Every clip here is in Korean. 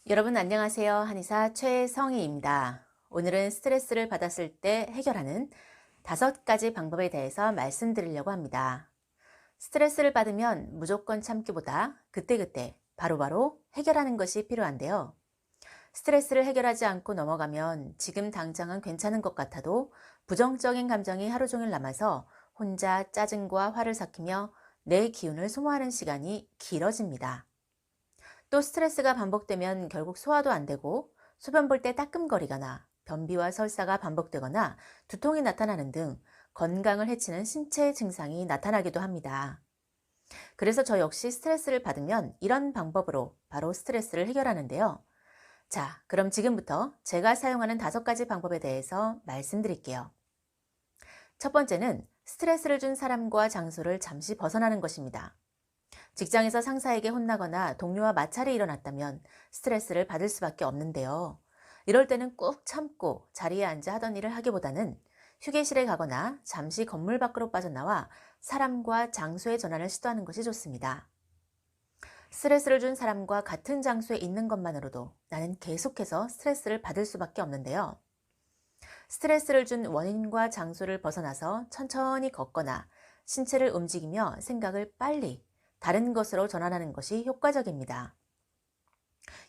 여러분 안녕하세요. 한의사 최성희입니다. 오늘은 스트레스를 받았을 때 해결하는 5가지 방법에 대해서 말씀드리려고 합니다. 스트레스를 받으면 무조건 참기보다 그때그때 바로바로 해결하는 것이 필요한데요. 스트레스를 해결하지 않고 넘어가면 지금 당장은 괜찮은 것 같아도 부정적인 감정이 하루 종일 남아서 혼자 짜증과 화를 삭히며 내 기운을 소모하는 시간이 길어집니다. 또 스트레스가 반복되면 결국 소화도 안 되고 소변 볼 때 따끔거리거나 변비와 설사가 반복되거나 두통이 나타나는 등 건강을 해치는 신체 증상이 나타나기도 합니다. 그래서 저 역시 스트레스를 받으면 이런 방법으로 바로 스트레스를 해결하는데요. 자, 그럼 지금부터 제가 사용하는 5가지 방법에 대해서 말씀드릴게요. 첫 번째는 스트레스를 준 사람과 장소를 잠시 벗어나는 것입니다. 직장에서 상사에게 혼나거나 동료와 마찰이 일어났다면 스트레스를 받을 수밖에 없는데요. 이럴 때는 꾹 참고 자리에 앉아 하던 일을 하기보다는 휴게실에 가거나 잠시 건물 밖으로 빠져나와 사람과 장소의 전환을 시도하는 것이 좋습니다. 스트레스를 준 사람과 같은 장소에 있는 것만으로도 나는 계속해서 스트레스를 받을 수밖에 없는데요. 스트레스를 준 원인과 장소를 벗어나서 천천히 걷거나 신체를 움직이며 생각을 빨리 다른 것으로 전환하는 것이 효과적입니다.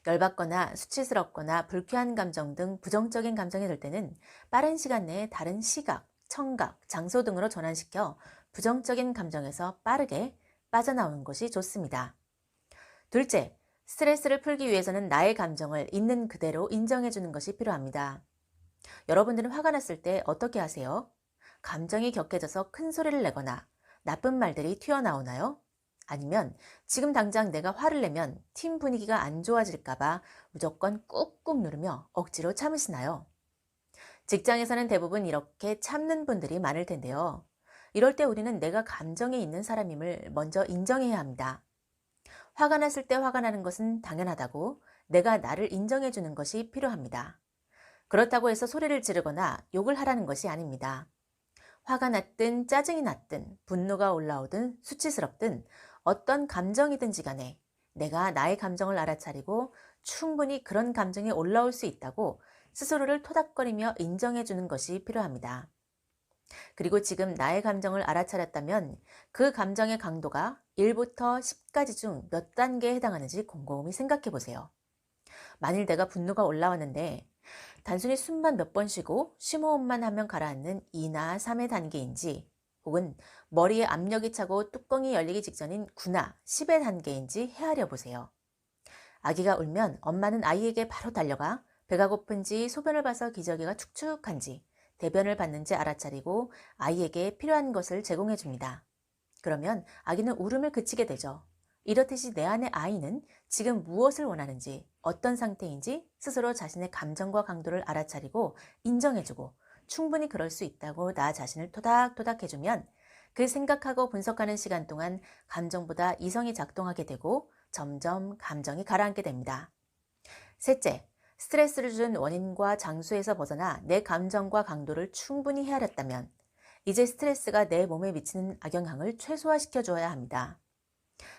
열받거나 수치스럽거나 불쾌한 감정 등 부정적인 감정이 들 때는 빠른 시간 내에 다른 시각, 청각, 장소 등으로 전환시켜 부정적인 감정에서 빠르게 빠져나오는 것이 좋습니다. 둘째, 스트레스를 풀기 위해서는 나의 감정을 있는 그대로 인정해 주는 것이 필요합니다. 여러분들은 화가 났을 때 어떻게 하세요? 감정이 격해져서 큰 소리를 내거나 나쁜 말들이 튀어나오나요? 아니면 지금 당장 내가 화를 내면 팀 분위기가 안 좋아질까봐 무조건 꾹꾹 누르며 억지로 참으시나요? 직장에서는 대부분 이렇게 참는 분들이 많을 텐데요. 이럴 때 우리는 내가 감정에 있는 사람임을 먼저 인정해야 합니다. 화가 났을 때 화가 나는 것은 당연하다고 내가 나를 인정해 주는 것이 필요합니다. 그렇다고 해서 소리를 지르거나 욕을 하라는 것이 아닙니다. 화가 났든 짜증이 났든 분노가 올라오든 수치스럽든 어떤 감정이든지 간에 내가 나의 감정을 알아차리고 충분히 그런 감정이 올라올 수 있다고 스스로를 토닥거리며 인정해 주는 것이 필요합니다. 그리고 지금 나의 감정을 알아차렸다면 그 감정의 강도가 1부터 10까지 중 몇 단계에 해당하는지 곰곰이 생각해 보세요. 만일 내가 분노가 올라왔는데 단순히 숨만 몇 번 쉬고 심호흡만 하면 가라앉는 2나 3의 단계인지 혹은 머리에 압력이 차고 뚜껑이 열리기 직전인 9나 10의 단계인지 헤아려 보세요. 아기가 울면 엄마는 아이에게 바로 달려가 배가 고픈지 소변을 봐서 기저귀가 축축한지 대변을 봤는지 알아차리고 아이에게 필요한 것을 제공해 줍니다. 그러면 아기는 울음을 그치게 되죠. 이렇듯이 내 안의 아이는 지금 무엇을 원하는지, 어떤 상태인지 스스로 자신의 감정과 강도를 알아차리고 인정해주고 충분히 그럴 수 있다고 나 자신을 토닥토닥 해주면 그 생각하고 분석하는 시간 동안 감정보다 이성이 작동하게 되고 점점 감정이 가라앉게 됩니다. 셋째, 스트레스를 준 원인과 장소에서 벗어나 내 감정과 강도를 충분히 헤아렸다면 이제 스트레스가 내 몸에 미치는 악영향을 최소화시켜 줘야 합니다.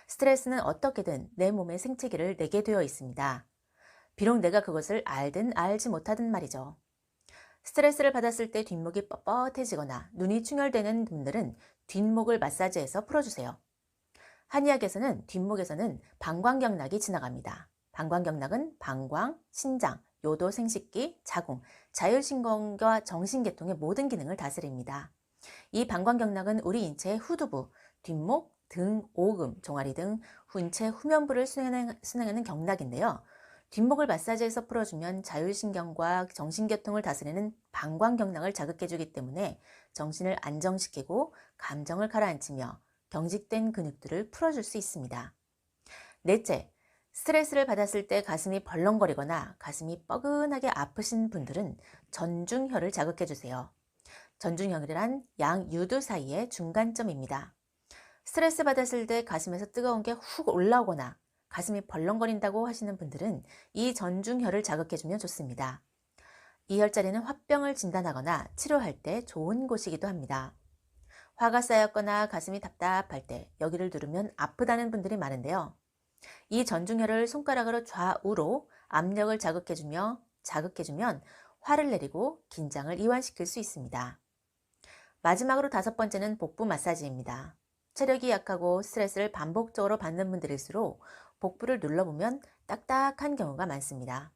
스트레스는 어떻게든 내 몸의 생채기를 내게 되어 있습니다. 비록 내가 그것을 알든 알지 못하든 말이죠. 스트레스를 받았을 때 뒷목이 뻣뻣해지거나 눈이 충혈되는 분들은 뒷목을 마사지해서 풀어주세요. 한의학에서는 뒷목에서는 방광경락이 지나갑니다. 방광경락은 방광, 신장, 요도, 생식기, 자궁, 자율신경과 정신계통의 모든 기능을 다스립니다. 이 방광경락은 우리 인체의 후두부, 뒷목, 등, 오금, 종아리 등 인체 후면부를 순행하는 경락인데요. 뒷목을 마사지해서 풀어주면 자율신경과 정신계통을 다스리는 방광경락을 자극해주기 때문에 정신을 안정시키고 감정을 가라앉히며 경직된 근육들을 풀어줄 수 있습니다. 넷째, 스트레스를 받았을 때 가슴이 벌렁거리거나 가슴이 뻐근하게 아프신 분들은 전중혈을 자극해주세요. 전중혈이란 양유두 사이의 중간점입니다. 스트레스 받았을 때 가슴에서 뜨거운 게 훅 올라오거나 가슴이 벌렁거린다고 하시는 분들은 이 전중혈을 자극해주면 좋습니다. 이 혈자리는 화병을 진단하거나 치료할 때 좋은 곳이기도 합니다. 화가 쌓였거나 가슴이 답답할 때 여기를 누르면 아프다는 분들이 많은데요. 이 전중혈을 손가락으로 좌우로 압력을 자극해주면 화를 내리고 긴장을 이완시킬 수 있습니다. 마지막으로 5번째는 복부 마사지입니다. 체력이 약하고 스트레스를 반복적으로 받는 분들일수록 복부를 눌러보면 딱딱한 경우가 많습니다.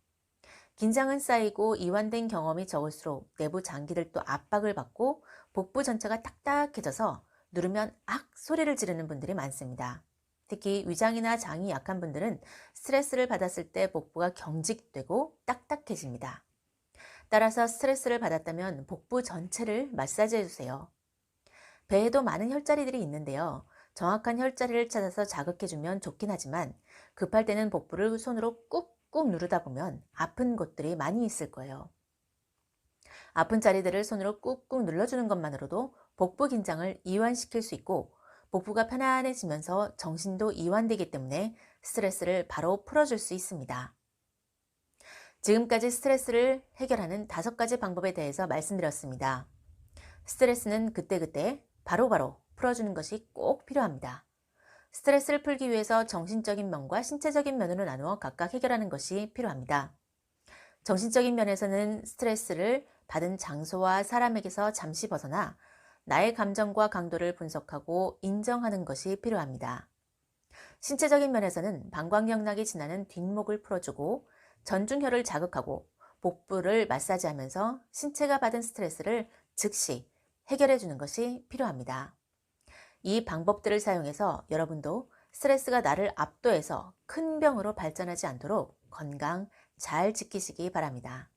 긴장은 쌓이고 이완된 경험이 적을수록 내부 장기들도 압박을 받고 복부 전체가 딱딱해져서 누르면 악 소리를 지르는 분들이 많습니다. 특히 위장이나 장이 약한 분들은 스트레스를 받았을 때 복부가 경직되고 딱딱해집니다. 따라서 스트레스를 받았다면 복부 전체를 마사지해 주세요. 배에도 많은 혈자리들이 있는데요. 정확한 혈자리를 찾아서 자극해주면 좋긴 하지만 급할 때는 복부를 손으로 꾹꾹 누르다 보면 아픈 곳들이 많이 있을 거예요. 아픈 자리들을 손으로 꾹꾹 눌러주는 것만으로도 복부 긴장을 이완시킬 수 있고 복부가 편안해지면서 정신도 이완되기 때문에 스트레스를 바로 풀어줄 수 있습니다. 지금까지 스트레스를 해결하는 5가지 방법에 대해서 말씀드렸습니다. 스트레스는 그때그때 바로바로 풀어주는 것이 꼭 필요합니다. 스트레스를 풀기 위해서 정신적인 면과 신체적인 면으로 나누어 각각 해결하는 것이 필요합니다. 정신적인 면에서는 스트레스를 받은 장소와 사람에게서 잠시 벗어나 나의 감정과 강도를 분석하고 인정하는 것이 필요합니다. 신체적인 면에서는 방광경락이 지나는 뒷목을 풀어주고 전중혈을 자극하고 복부를 마사지하면서 신체가 받은 스트레스를 즉시 해결해 주는 것이 필요합니다. 이 방법들을 사용해서 여러분도 스트레스가 나를 압도해서 큰 병으로 발전하지 않도록 건강 잘 지키시기 바랍니다.